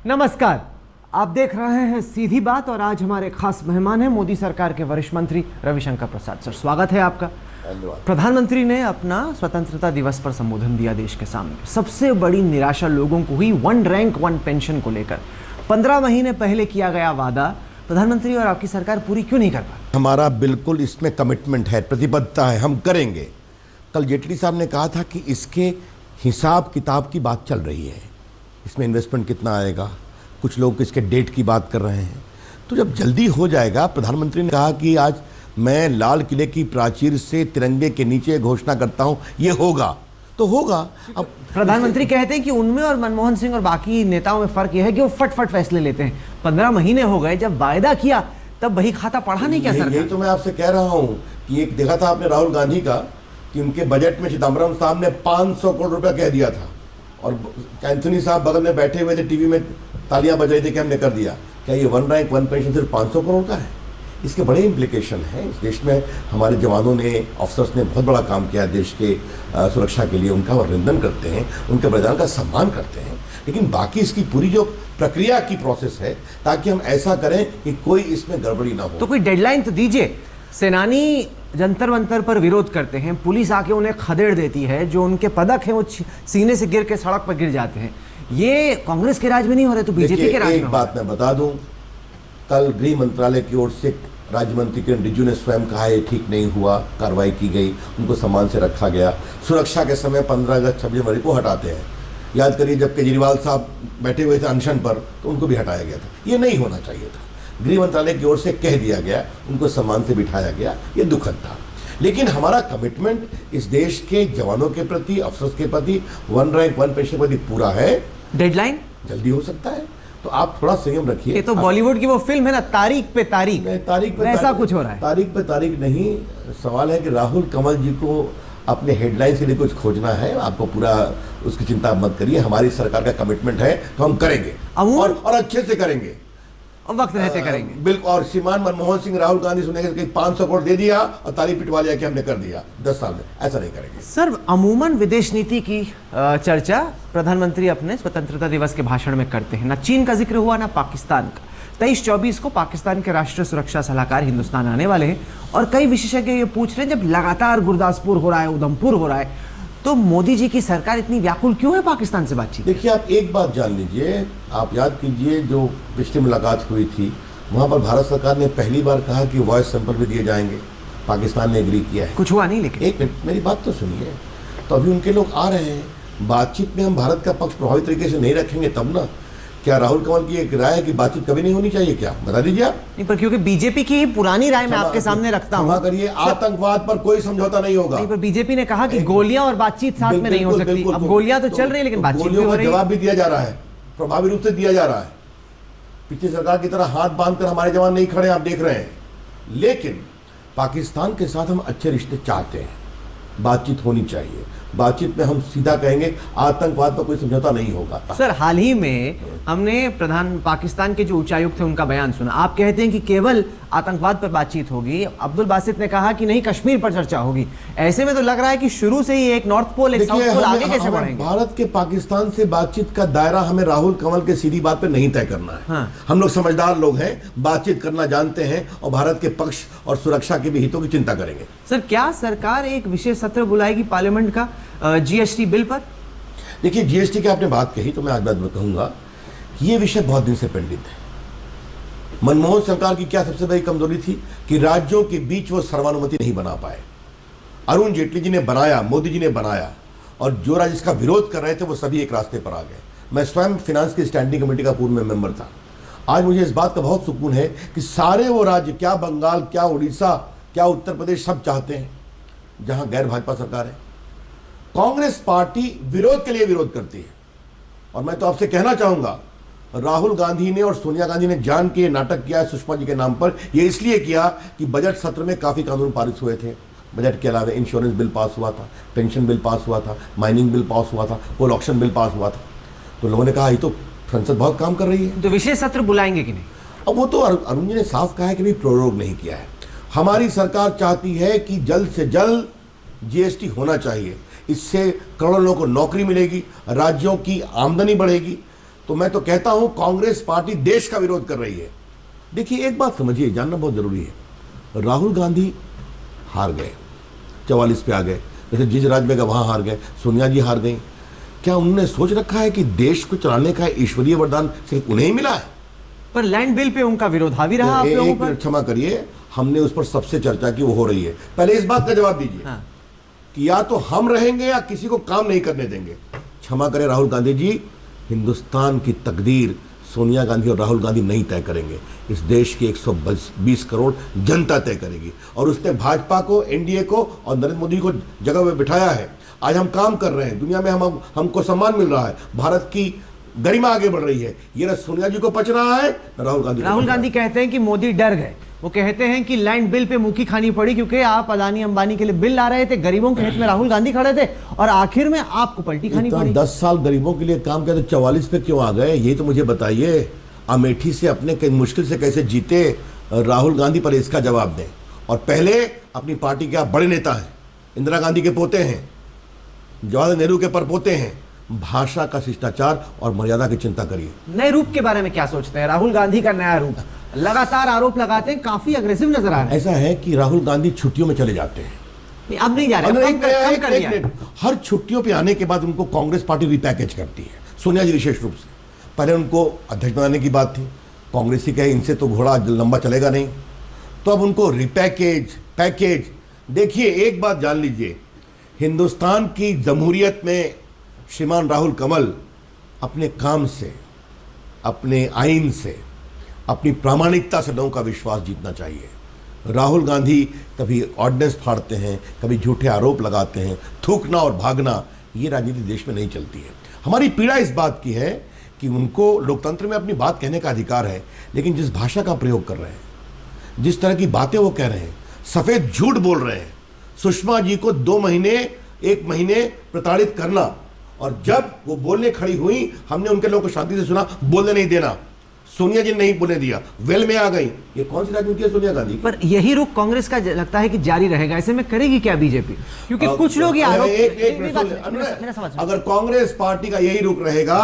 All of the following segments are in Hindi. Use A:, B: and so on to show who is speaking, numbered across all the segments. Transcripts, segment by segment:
A: नमस्कार, आप देख रहे हैं सीधी बात और आज हमारे खास मेहमान हैं मोदी सरकार के वरिष्ठ मंत्री रविशंकर प्रसाद। सर, स्वागत है आपका।
B: धन्यवाद।
A: प्रधानमंत्री ने अपना स्वतंत्रता दिवस पर संबोधन दिया देश के सामने। सबसे बड़ी निराशा लोगों को हुई वन रैंक वन पेंशन को लेकर। 15 महीने पहले किया गया वादा प्रधानमंत्री और आपकी सरकार पूरी क्यों नहीं कर पाई?
B: हमारा बिल्कुल इसमें कमिटमेंट है, प्रतिबद्धता है, हम करेंगे। कल जेटली साहब ने कहा था कि इसके हिसाब किताब की बात चल रही है, इसमें इन्वेस्टमेंट कितना आएगा, कुछ लोग इसके डेट की बात कर रहे हैं। तो जब जल्दी हो जाएगा, प्रधानमंत्री ने कहा कि आज मैं लाल किले की प्राचीर से तिरंगे के नीचे घोषणा करता हूं, ये होगा तो होगा। अब
A: प्रधानमंत्री कहते हैं कि उनमें और मनमोहन सिंह और बाकी नेताओं में फर्क यह है कि वो फट फैसले लेते हैं। 15 महीने हो गए, जब वायदा किया तब वही खाता पढ़ा नहीं क्या सरकार?
B: यही तो मैं आपसे कह रहा हूं कि एक देखा था आपने राहुल गांधी का कि उनके बजट में चिदम्बरम साहब ने 500 करोड़ रुपया कह दिया था और एंथनी साहब बगल में बैठे हुए थे, टीवी में तालियां बज रही थी कि हमने कर दिया। क्या ये वन रैंक वन पेंशन सिर्फ 500 करोड़ का है? इसके बड़े इम्प्लीकेशन हैं। इस देश में हमारे जवानों ने, अफसर्स ने बहुत बड़ा काम किया देश के सुरक्षा के लिए। उनका अभिनंदन करते हैं, उनके बलिदान का सम्मान करते हैं, लेकिन बाकी इसकी पूरी जो प्रक्रिया की प्रोसेस है, ताकि हम ऐसा करें कि कोई इसमें गड़बड़ी ना हो।
A: तो कोई डेडलाइन तो दीजिए। सेनानी जंतर मंतर पर विरोध करते हैं, पुलिस आके उन्हें खदेड़ देती है, जो उनके पदक हैं वो सीने से गिर के सड़क पर गिर जाते हैं। ये कांग्रेस के राज में नहीं हो रहे तो बीजेपी के राज में।
B: एक बात मैं बता दूं, कल गृह मंत्रालय की ओर से राज्य मंत्री किरण रिजिजू ने स्वयं कहा ये ठीक नहीं हुआ, कार्रवाई की गई, उनको सम्मान से रखा गया। सुरक्षा के समय 15 अगस्त 26 जनवरी को हटाते हैं। याद करिए जब केजरीवाल साहब बैठे हुए थे अनशन पर तो उनको भी हटाया गया था। ये नहीं होना चाहिए था। गृह मंत्रालय की ओर से कह दिया गया, उनको सम्मान से बिठाया गया, ये दुखद था। लेकिन हमारा कमिटमेंट इस देश के जवानों के प्रति, अफसर्स के प्रति, वन रैंक वन पेंशन के प्रति पूरा है।
A: डेडलाइन
B: जल्दी हो सकता है तो आप थोड़ा संयम रखिए।
A: ये तो बॉलीवुड की वो फिल्म है ना, तारीख पे तारीख, ऐसा कुछ हो रहा है।
B: तारीख पे तारीख नहीं, सवाल है कि राहुल कंवल जी को अपने हेडलाइन के लिए कुछ खोजना है। आपको पूरा उसकी चिंता मत करिए, हमारी सरकार का कमिटमेंट है तो हम करेंगे और अच्छे से करेंगे
A: और वक्त रहते करेंगे।
B: बिल्कुल। और श्रीमान मनमोहन सिंह, राहुल गांधी सुनेंगे कि 500 करोड़ दे दिया और ताली पिटवा लिया कि हमने कर दिया 10 साल में, ऐसा नहीं करेंगे।
A: सर, अमूमन विदेश नीति की चर्चा प्रधानमंत्री अपने स्वतंत्रता दिवस के भाषण में करते हैं। ना चीन का जिक्र हुआ ना पाकिस्तान का। 23-24 को पाकिस्तान के राष्ट्रीय सुरक्षा सलाहकार हिंदुस्तान आने वाले हैं और कई विशेषज्ञ ये पूछ रहे हैं, जब लगातार गुरदासपुर हो रहा है, उधमपुर हो रहा है, तो मोदी जी की सरकार इतनी व्याकुल क्यों है पाकिस्तान से बातचीत?
B: देखिए, आप एक बात जान लीजिए, आप याद कीजिए जो पिछली मुलाकात हुई थी वहाँ पर भारत सरकार ने पहली बार कहा कि वॉइस सैंपल भी दिए जाएंगे। पाकिस्तान ने एग्री किया है।
A: कुछ हुआ नहीं। लेकिन
B: एक मिनट मेरी बात तो सुनिए। तो अभी उनके लोग आ रहे हैं, बातचीत में हम भारत का पक्ष प्रभावी तरीके से नहीं रखेंगे तब ना। क्या राहुल कंवल की एक राय है कि बातचीत कभी नहीं होनी चाहिए? क्या बता दीजिए आप।
A: नहीं, पर क्योंकि बीजेपी की पुरानी राय मैं आपके सामने रखता हूं।
B: करिए, आतंकवाद पर कोई समझौता नहीं होगा।
A: नहीं, पर बीजेपी ने कहा कि गोलियां और बातचीत साथ में नहीं हो सकती। अब गोलियां तो चल रही है लेकिन बातचीत भी हो रही है।
B: जवाब भी दिया जा रहा है, प्रभावी रूप से दिया जा रहा है। पिछली सरकार की तरह हाथ बांधकर हमारे जवान नहीं खड़े, आप देख रहे हैं। लेकिन पाकिस्तान के साथ हम अच्छे रिश्ते चाहते हैं, बातचीत होनी चाहिए। बातचीत में हम सीधा कहेंगे आतंकवाद पर कोई समझौता नहीं होगा।
A: सर, हाल ही में हमने पाकिस्तान के जो उच्चायुक्त थे उनका बयान सुना। आप कहते हैं कि केवल आतंकवाद पर बातचीत होगी। अब्दुल बासित ने कहा कि नहीं, कश्मीर पर चर्चा होगी। ऐसे में तो लग रहा है कि शुरू से ही एक नॉर्थ पोल एक साउथ पोल आगे कैसे बढ़ेंगे?
B: भारत के पाकिस्तान से बातचीत का दायरा हमें राहुल कंवल के सीधी बात पर नहीं तय करना है। हाँ। हम लोग समझदार लोग हैं, बातचीत करना जानते हैं और भारत के पक्ष और सुरक्षा के भी हितों की चिंता करेंगे।
A: सर, क्या सरकार एक विशेष सत्र बुलाएगी पार्लियामेंट का जीएसटी बिल पर?
B: देखिए, जीएसटी की आपने बात कही तो मैं आज बात कहूंगा कि ये विषय बहुत दिन से पेंडिंग है। मनमोहन सरकार की क्या सबसे बड़ी कमजोरी थी कि राज्यों के बीच वो सर्वानुमति नहीं बना पाए। अरुण जेटली जी ने बनाया, मोदी जी ने बनाया, और जो राज्य इसका विरोध कर रहे थे वो सभी एक रास्ते पर आ गए। मैं स्वयं फिनांस की स्टैंडिंग कमेटी का पूर्व में मेंबर था। आज मुझे इस बात का बहुत सुकून है कि सारे वो राज्य, क्या बंगाल, क्या उड़ीसा, क्या उत्तर प्रदेश, सब चाहते हैं जहां गैर भाजपा सरकार है। कांग्रेस पार्टी विरोध के लिए विरोध करती है। और मैं तो आपसे कहना चाहूंगा, राहुल गांधी ने और सोनिया गांधी ने जान के नाटक किया सुषमा जी के नाम पर। यह इसलिए किया कि बजट सत्र में काफी कानून पारित हुए थे। बजट के अलावा इंश्योरेंस बिल पास हुआ था, पेंशन बिल पास हुआ था, माइनिंग बिल पास हुआ था, कोल ऑक्शन बिल पास हुआ था। तो लोगों ने कहा ये तो संसद बहुत काम कर रही है,
A: तो विशेष सत्र बुलाएंगे कि नहीं?
B: अब वो तो अरुण जी ने साफ कहा है कि भी प्रोरोग नहीं किया है। हमारी सरकार चाहती है कि जल्द से जल्द जीएसटी होना चाहिए। इससे करोड़ों लोगों को नौकरी मिलेगी, राज्यों की आमदनी बढ़ेगी। तो मैं तो कहता हूं कांग्रेस पार्टी देश का विरोध कर रही है। देखिए एक बात समझिए, जानना बहुत जरूरी है, राहुल गांधी हार गए, 44 पे आ गए, जैसे जिस राज्य में वहां हार गए, सोनिया जी हार गई। क्या उन्होंने सोच रखा है कि देश को चलाने का ईश्वरीय वरदान सिर्फ उन्हें ही मिला है?
A: पर लैंड बिल पे उनका विरोध हावी रहा आप लोगों
B: एक
A: पर।
B: क्षमा करिए, हमने उस पर सबसे चर्चा की, वो हो रही है। पहले इस बात का जवाब दीजिए
A: हाँ।
B: कि या तो हम रहेंगे या किसी को काम नहीं करने देंगे। क्षमा करें राहुल गांधी जी, हिंदुस्तान की तकदीर सोनिया गांधी और राहुल गांधी नहीं तय करेंगे, इस देश की 120 करोड़ जनता तय करेगी। और उसने भाजपा को, एनडीए को और नरेंद्र मोदी को जगह में बिठाया है। आज हम काम कर रहे हैं, दुनिया में हमको सम्मान मिल रहा है, भारत की गरिमा आगे बढ़ रही है। ये ना सोनिया जी को पच रहा है ना राहुल गांधी
A: कहते हैं कि मोदी डर गए। वो कहते हैं कि लैंड बिल पे मुखी खानी पड़ी क्योंकि आप अदानी अंबानी के लिए बिल ला रहे थे, गरीबों के हित में राहुल गांधी खड़े थे और आखिर में आपको पलटी खानी पड़ी।
B: 10 साल गरीबों के लिए काम किया तो 44 पे क्यों आ गए, ये तो मुझे बताइए। अमेठी से अपने मुश्किल से कैसे जीते राहुल गांधी, पर इसका जवाब दें। और पहले अपनी पार्टी के आप बड़े नेता हैं, इंदिरा गांधी के पोते हैं, जवाहरलाल नेहरू के परपोते हैं। भाषा का शिष्टाचार और मर्यादा की चिंता करिए।
A: नए रूप के बारे में क्या सोचते हैं? राहुल गांधी का नया रूप, लगातार आरोप लगाते हैं, काफी अग्रेसिव नजर आ रहा है।
B: ऐसा है कि राहुल गांधी छुट्टियों में चले जाते हैं,
A: अब नहीं जा रहे, कम कर दिया है।
B: हर छुट्टियों पे आने के बाद उनको कांग्रेस पार्टी रिपैकेज करती है, सोनिया जी विशेष रूप से। पहले उनको अध्यक्ष बनाने की बात थी, कांग्रेस ही कहे इनसे तो घोड़ा लंबा चलेगा नहीं, तो अब उनको पैकेज। देखिए एक बात जान लीजिए, हिंदुस्तान की जमहूरियत में श्रीमान राहुल कमल अपने काम से, अपने आइन से, अपनी प्रामाणिकता से लोगों का विश्वास जीतना चाहिए। राहुल गांधी कभी ऑर्डिनेंस फाड़ते हैं, कभी झूठे आरोप लगाते हैं, थूकना और भागना, ये राजनीति देश में नहीं चलती है। हमारी पीड़ा इस बात की है कि उनको लोकतंत्र में अपनी बात कहने का अधिकार है, लेकिन जिस भाषा का प्रयोग कर रहे हैं, जिस तरह की बातें वो कह रहे हैं, सफेद झूठ बोल रहे हैं। सुषमा जी को 2 महीने 1 महीने प्रताड़ित करना, और जब वो बोलने खड़ी हुई हमने उनके लोगों को शांति से सुना, बोलने नहीं देना। सोनिया जी नहीं बोलने दिया, वेल में आ गई। ये कौन सी राजनीति है सोनिया गांधी?
A: पर यही रुख कांग्रेस का लगता है कि जारी रहेगा। ऐसे में करेगी क्या बीजेपी? क्योंकि कुछ लोग ये आरोप,
B: अगर कांग्रेस पार्टी का यही रुख रहेगा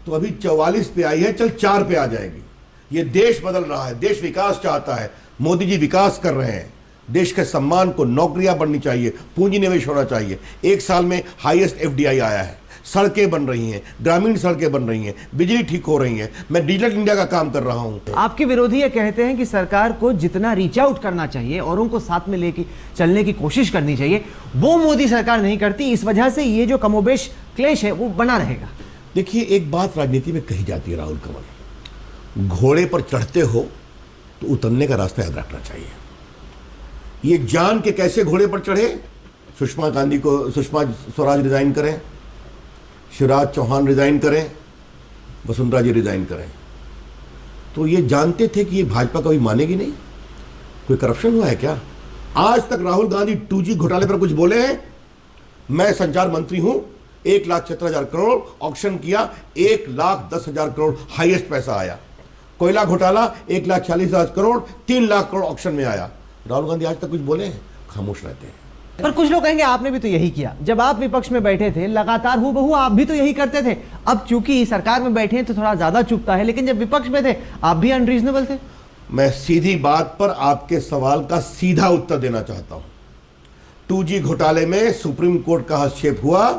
B: तो अभी 44 पे आई है, चल 4 पे आ जाएगी। ये देश बदल रहा है, देश विकास चाहता है, मोदी जी विकास कर रहे हैं। देश के सम्मान को, नौकरियां बढ़नी चाहिए, पूंजी निवेश होना चाहिए। 1 साल में हाईएस्ट एफडीआई आया है, सड़कें बन रही हैं, ग्रामीण सड़कें बन रही हैं, बिजली ठीक हो रही है। मैं डिजिटल इंडिया का काम कर रहा हूं।
A: आपके विरोधी ये कहते हैं कि सरकार को जितना रीच आउट करना चाहिए और उनको साथ में लेके चलने की कोशिश करनी चाहिए, वो मोदी सरकार नहीं करती। इस वजह से ये जो कमोबेश क्लेश है वो बना रहेगा।
B: देखिए एक बात राजनीति में कही जाती है राहुल कमल, घोड़े पर चढ़ते हो तो उतरने का रास्ता याद रखना चाहिए। ये जान के कैसे घोड़े पर चढ़े, सुषमा स्वराज रिजाइन करें, शिवराज चौहान रिजाइन करें, वसुंधरा जी रिजाइन करें, तो ये जानते थे कि ये भाजपा कभी मानेगी नहीं। कोई करप्शन हुआ है क्या? आज तक राहुल गांधी 2G घोटाले पर कुछ बोले हैं? मैं संचार मंत्री हूं, 1,17,000 करोड़ ऑक्शन किया, 1,10,000 करोड़ हाईएस्ट पैसा आया। कोयला घोटाला 1,40,000 करोड़, 3 लाख करोड़ ऑक्शन में आया। राहुल गांधी आज तक कुछ बोले हैं? खामोश रहते हैं।
A: पर कुछ लोग कहेंगे आपने भी तो यही किया, जब आप विपक्ष में बैठे थे लगातार हूबहू आप भी तो यही करते थे। अब चूंकि सरकार में बैठे हैं तो थोड़ा ज्यादा चुभता है, लेकिन जब विपक्ष में थे आप भी अनरीजनेबल थे।
B: मैं सीधी बात पर आपके सवाल का सीधा उत्तर देना चाहता हूं। 2G घोटाले में सुप्रीम कोर्ट का हस्तक्षेप हुआ,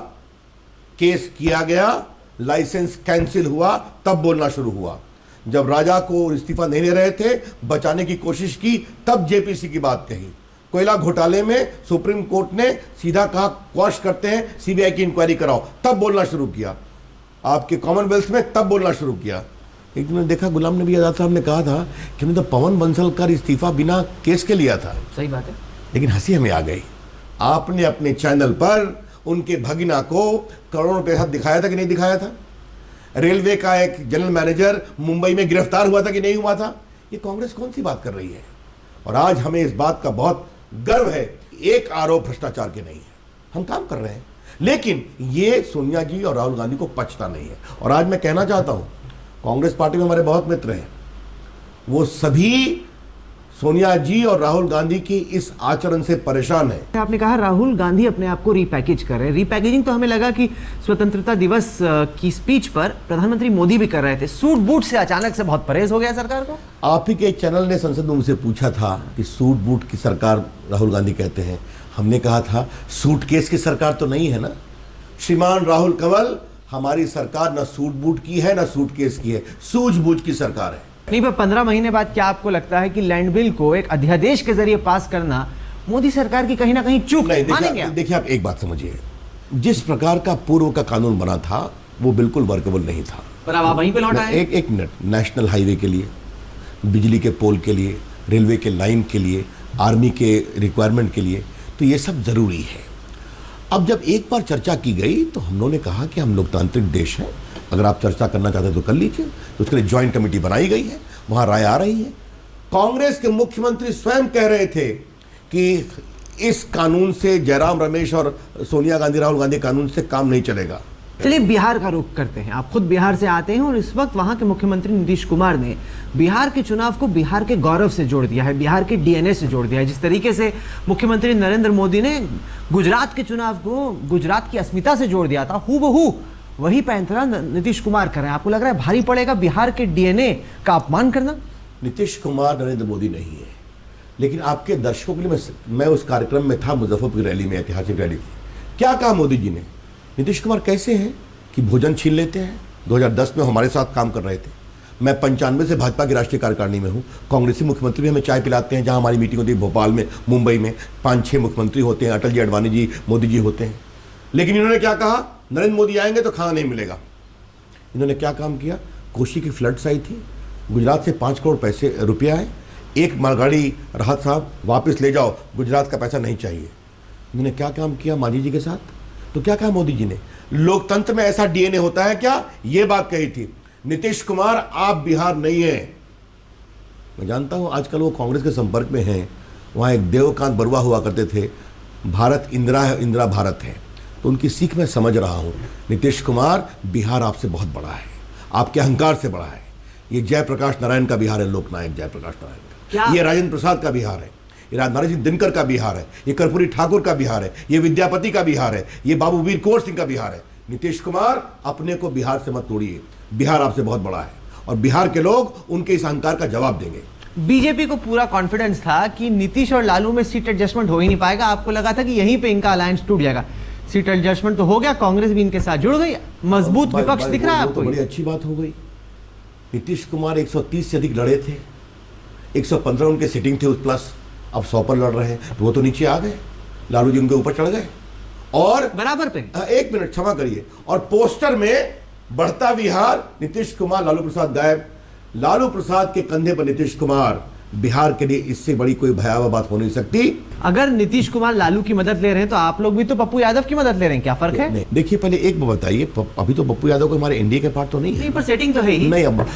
B: केस किया गया, लाइसेंस कैंसिल हुआ, तब बोलना शुरू हुआ। जब राजा को इस्तीफा नहीं दे रहे थे, बचाने की कोशिश की, तब जेपीसी की बात कही। कोयला घोटाले में सुप्रीम कोर्ट ने सीधा कहा क्वाश करते हैं, सीबीआई की इंक्वायरी कराओ, तब बोलना शुरू किया। आपके कॉमनवेल्थ में तब बोलना शुरू किया। एक दिन देखा गुलाम नबी आजाद साहब ने कहा था कि मैं तो पवन बंसल का इस्तीफा बिना केस के लिया था।
A: सही बात है,
B: लेकिन हंसी हमें आ गई। आपने अपने चैनल पर उनके भगिना को करोड़ों रुपए साथ दिखाया था कि नहीं दिखाया था? रेलवे का एक जनरल मैनेजर मुंबई में गिरफ्तार हुआ था कि नहीं हुआ था? ये कांग्रेस कौन सी बात कर रही है? और आज हमें इस बात का बहुत गर्व है, एक आरोप भ्रष्टाचार के नहीं है। हम काम कर रहे हैं, लेकिन ये सोनिया जी और राहुल गांधी को पचता नहीं है। और आज मैं कहना चाहता हूं, कांग्रेस पार्टी में हमारे बहुत मित्र हैं, वो सभी सोनिया जी और राहुल गांधी की इस आचरण से परेशान है।
A: आपने कहा राहुल गांधी अपने आप को रीपैकेज कर रहे हैं। रीपैकेजिंग तो हमें लगा कि स्वतंत्रता दिवस की स्पीच पर प्रधानमंत्री मोदी भी कर रहे थे। सूट बूट से अचानक से बहुत परहेज हो गया सरकार को।
B: आप ही के चैनल ने संसद में मुझसे पूछा था कि सूट बूट की सरकार राहुल गांधी कहते हैं। हमने कहा था सूटकेस की सरकार तो नहीं है ना श्रीमान राहुल कंवल, हमारी सरकार न सूट बूट की है न सूटकेस की है, सूझबूझ की सरकार है।
A: नहीं, पर 15 महीने बाद क्या आपको लगता है कि लैंड बिल को एक अध्यादेश के जरिए पास करना मोदी सरकार की कहीं ना कहीं चूक मानेंगे?
B: देखिए आप एक बात समझिए, जिस प्रकार का पूर्व का कानून बना था वो बिल्कुल वर्केबल नहीं था।
A: पर अब आप वहीं पे लौट आए।
B: एक मिनट, नेशनल हाईवे के लिए, बिजली के पोल के लिए, रेलवे के लाइन के लिए, आर्मी के रिक्वायरमेंट के लिए, तो ये सब जरूरी है। अब जब एक बार चर्चा की गई तो हम लोगों ने कहा कि हम लोकतांत्रिक देश हैं, अगर आप चर्चा करना चाहते हैं तो कर लीजिए। तो उसके लिए ज्वाइंट कमेटी बनाई गई है, वहां राय आ रही है। कांग्रेस के मुख्यमंत्री स्वयं कह रहे थे कि इस कानून से, जयराम रमेश और सोनिया गांधी राहुल गांधी कानून से काम नहीं चलेगा।
A: चलिए बिहार का रुख करते हैं। आप खुद बिहार से आते हैं और इस वक्त वहां के मुख्यमंत्री नीतीश कुमार ने बिहार के चुनाव को बिहार के गौरव से जोड़ दिया है, बिहार के डीएनए से जोड़ दिया है। जिस तरीके से मुख्यमंत्री नरेंद्र मोदी ने गुजरात के चुनाव को गुजरात की अस्मिता से जोड़ दिया था, हूबहू वही पैंतरा नीतीश कुमार कर रहे हैं। आपको लग रहा है भारी पड़ेगा बिहार के डीएनए का अपमान करना?
B: नीतीश कुमार नरेंद्र मोदी नहीं है, लेकिन आपके दर्शकों के लिए मैं उस कार्यक्रम में था, मुजफ्फरपुर रैली में, ऐतिहासिक रैली थी। क्या कहा मोदी जी ने? नीतीश कुमार कैसे हैं कि भोजन छीन लेते हैं। 2010 में हमारे साथ काम कर रहे थे। मैं 95 से भाजपा की राष्ट्रीय कार्यकारिणी में हूँ। कांग्रेसी मुख्यमंत्री भी हमें चाय पिलाते हैं, जहाँ हमारी मीटिंग होती है भोपाल में, मुंबई में 5-6 मुख्यमंत्री होते हैं, अटल जी, अडवाणी जी, मोदी जी होते हैं। लेकिन इन्होंने क्या कहा? नरेंद्र मोदी आएंगे तो खाना नहीं मिलेगा। इन्होंने क्या काम किया? कोशी की फ्लड्स आई थी, गुजरात से 5 करोड़ रुपया है, एक मालगाड़ी राहत साहब वापस ले जाओ, गुजरात का पैसा नहीं चाहिए। इन्होंने क्या काम किया मांझी जी के साथ? तो क्या कहा मोदी जी ने? लोकतंत्र में ऐसा डीएनए होता है क्या? ये बात कही थी। नीतीश कुमार, आप बिहार नहीं है। मैं जानता हूं आजकल वो कांग्रेस के संपर्क में हैं। वहां एक देवकांत बरुआ हुआ करते थे, भारत इंदिरा है, इंदिरा भारत है, तो उनकी सीख मैं समझ रहा हूं। नीतीश कुमार, बिहार आपसे बहुत बड़ा है, आपके अहंकार से बड़ा है। ये जयप्रकाश नारायण का बिहार है, लोकनायक जयप्रकाश नारायण का। ये राजेंद्र प्रसाद का बिहार है, ये नारायण सिंह दिनकर का बिहार है, ये कर्पूरी ठाकुर का बिहार है, ये विद्यापति का बिहार है, ये बाबू वीर कुंवर सिंह का बिहार है। नीतीश कुमार, अपने को बिहार से मत तोड़िए, बिहार आपसे बहुत बड़ा है और बिहार के लोग उनके इस अहंकार का जवाब देंगे।
A: बीजेपी को पूरा कॉन्फिडेंस था कि नीतीश और लालू में सीट एडजस्टमेंट हो ही नहीं पाएगा। आपको लगा था कि यहीं पे इनका अलायंस टूट जाएगा। सीट एडजस्टमेंट तो हो गया, कांग्रेस भी इनके साथ जुड़ गई, मजबूत विपक्ष दिख रहा है आपको।
B: बड़ी अच्छी बात हो गई। नीतीश कुमार 130 से अधिक लड़े थे, 115 उनके सिटिंग थे उस प्लस, अब 100 पर लड़ रहे हैं, तो वो तो नीचे आ गए, लालू जी उनके ऊपर चढ़ गए और
A: बराबर पे।
B: एक मिनट क्षमा करिए, और पोस्टर में बढ़ता बिहार, नीतीश कुमार, लालू प्रसाद गायब। लालू प्रसाद के कंधे पर नीतीश कुमार, बिहार के लिए इससे बड़ी कोई भयावह बात हो नहीं सकती।
A: अगर नीतीश कुमार लालू की मदद ले रहे हैं तो आप लोग भी तो पप्पू यादव की मदद ले रहे हैं, क्या फर्क है?
B: देखिए पहले एक बात बताइए, अभी तो पप्पू यादव को हमारे एनडीए के पार्ट तो नहीं है।
A: नहीं, पर सेटिंग तो है ही।
B: नहीं, अब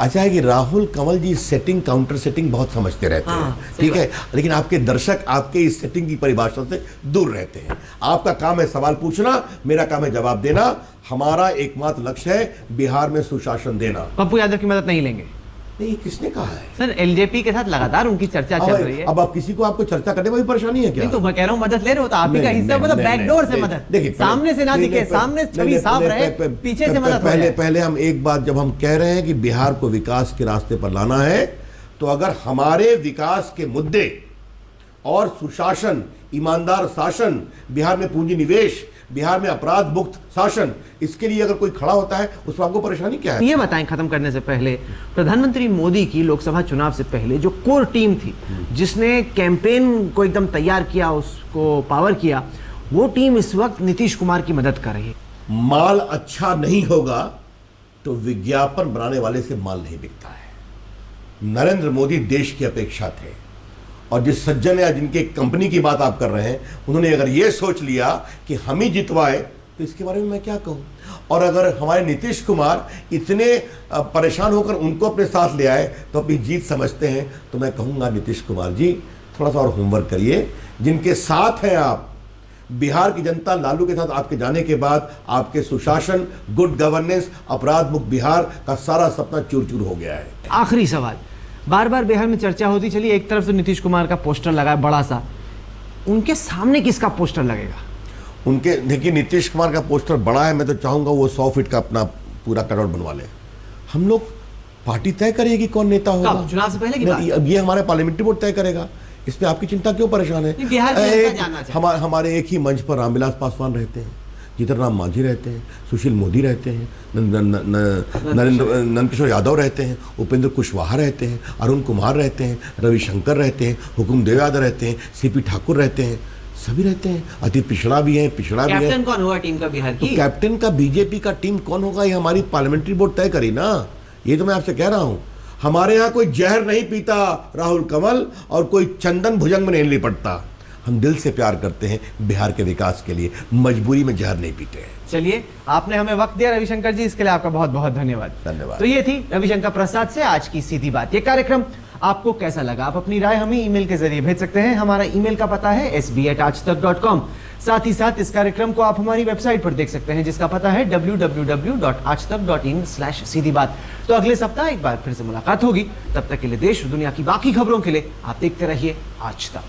B: अच्छा है कि राहुल कंवल जी सेटिंग, काउंटर सेटिंग बहुत समझते रहते हैं, ठीक है, लेकिन आपके दर्शक आपके इस सेटिंग की परिभाषा से दूर रहते हैं। आपका काम है सवाल पूछना, मेरा काम है जवाब देना। हमारा एकमात्र लक्ष्य है बिहार में सुशासन देना।
A: पप्पू यादव की मदद नहीं लेंगे?
B: नहीं, किसने कहा है?
A: सर, एलजेपी के साथ लगातार उनकी चर्चा चल रही है।
B: अब आप किसी को, आपको चर्चा करने में भी परेशानी है क्या?
A: नहीं, तो मैं कह रहा हूं मदद ले रहे हो तो आप ही का हिस्सा, मतलब बैकडोर से मदद। देखिए, सामने से ना दिखे, सामने छवि साफ रहे, पीछे से मदद।
B: पहले हम एक बात, जब हम कह रहे हैं कि बिहार को विकास के रास्ते पर लाना है, तो अगर हमारे विकास के मुद्दे और सुशासन, ईमानदार शासन, बिहार में पूंजी निवेश, बिहार में अपराध मुक्त शासन, इसके लिए अगर कोई खड़ा होता है, उस पर आपको परेशानी क्या है?
A: ये बताएं खत्म करने से पहले, प्रधानमंत्री मोदी की लोकसभा चुनाव से पहले जो कोर टीम थी, जिसने कैंपेन को एकदम तैयार किया, उसको पावर किया, वो टीम इस वक्त नीतीश कुमार की मदद कर रही है।
B: माल अच्छा नहीं होगा तो विज्ञापन बनाने वाले से माल नहीं बिकता है। नरेंद्र मोदी देश की अपेक्षा थे, और जिस सज्जन या जिनके कंपनी की बात आप कर रहे हैं, उन्होंने अगर ये सोच लिया कि हम ही जितवाए, तो इसके बारे में मैं क्या कहूं। और अगर हमारे नीतीश कुमार इतने परेशान होकर उनको अपने साथ ले आए तो अपनी जीत समझते हैं, तो मैं कहूंगा नीतीश कुमार जी, थोड़ा सा और होमवर्क करिए। जिनके साथ हैं आप, बिहार की जनता लालू के साथ आपके जाने के बाद आपके सुशासन, गुड गवर्नेंस, अपराध मुक्त बिहार का सारा सपना चूर चूर हो गया है।
A: आखिरी सवाल, बार बार बिहार में चर्चा होती चली, एक तरफ तो नीतीश कुमार का पोस्टर लगा है बड़ा सा, उनके सामने किसका पोस्टर लगेगा?
B: उनके देखिए नीतीश कुमार का पोस्टर बड़ा है, मैं तो चाहूंगा वो 100 फीट का अपना पूरा कटआउट बनवा ले। हम लोग पार्टी तय करेगी कौन नेता होगा,
A: कब? चुनाव से पहले की बात?
B: अब ये हमारे पार्लियामेंट्री बोर्ड तय करेगा, इसमें आपकी चिंता क्यों परेशान है?
A: बिहार में जनता जानना चाहती है।
B: हमारे एक ही मंच पर रामविलास पासवान रहते हैं, जीतन राम मांझी रहते हैं, सुशील मोदी रहते हैं, नंदकिशोर यादव रहते हैं, उपेंद्र कुशवाहा रहते हैं, अरुण कुमार रहते हैं, रविशंकर रहते हैं, हुकुमदेव यादव रहते हैं, सीपी ठाकुर रहते हैं, सभी रहते हैं। अतीत पिछड़ा भी है, पिछड़ा भी है।
A: कैप्टन कौन होगा टीम का बिहार की?
B: तो कैप्टन का बीजेपी का टीम कौन होगा, ये हमारी पार्लियामेंट्री बोर्ड तय करी ना। ये तो मैं आपसे कह रहा हूं, हमारे यहाँ कोई जहर नहीं पीता राहुल कंवल, और कोई चंदन भुजंग में नहीं लिपटता। हम दिल से प्यार करते हैं बिहार के विकास के लिए, मजबूरी में जहर नहीं पीते हैं।
A: चलिए, आपने हमें वक्त दिया रविशंकर जी, इसके लिए आपका बहुत बहुत धन्यवाद।
B: धन्यवाद।
A: तो ये थी रविशंकर प्रसाद से आज की सीधी बात। ये कार्यक्रम आपको कैसा लगा? आप अपनी राय हमें ईमेल के जरिए भेज सकते हैं। हमारा ईमेल का पता है sb@aajtak.com। साथ ही साथ इस कार्यक्रम को आप हमारी वेबसाइट पर देख सकते हैं, जिसका पता है www.aajtak.in/सीधी बात। तो अगले सप्ताह एक बार फिर से मुलाकात होगी। तब तक के लिए देश और दुनिया की बाकी खबरों के लिए आप देखते रहिए आज तक।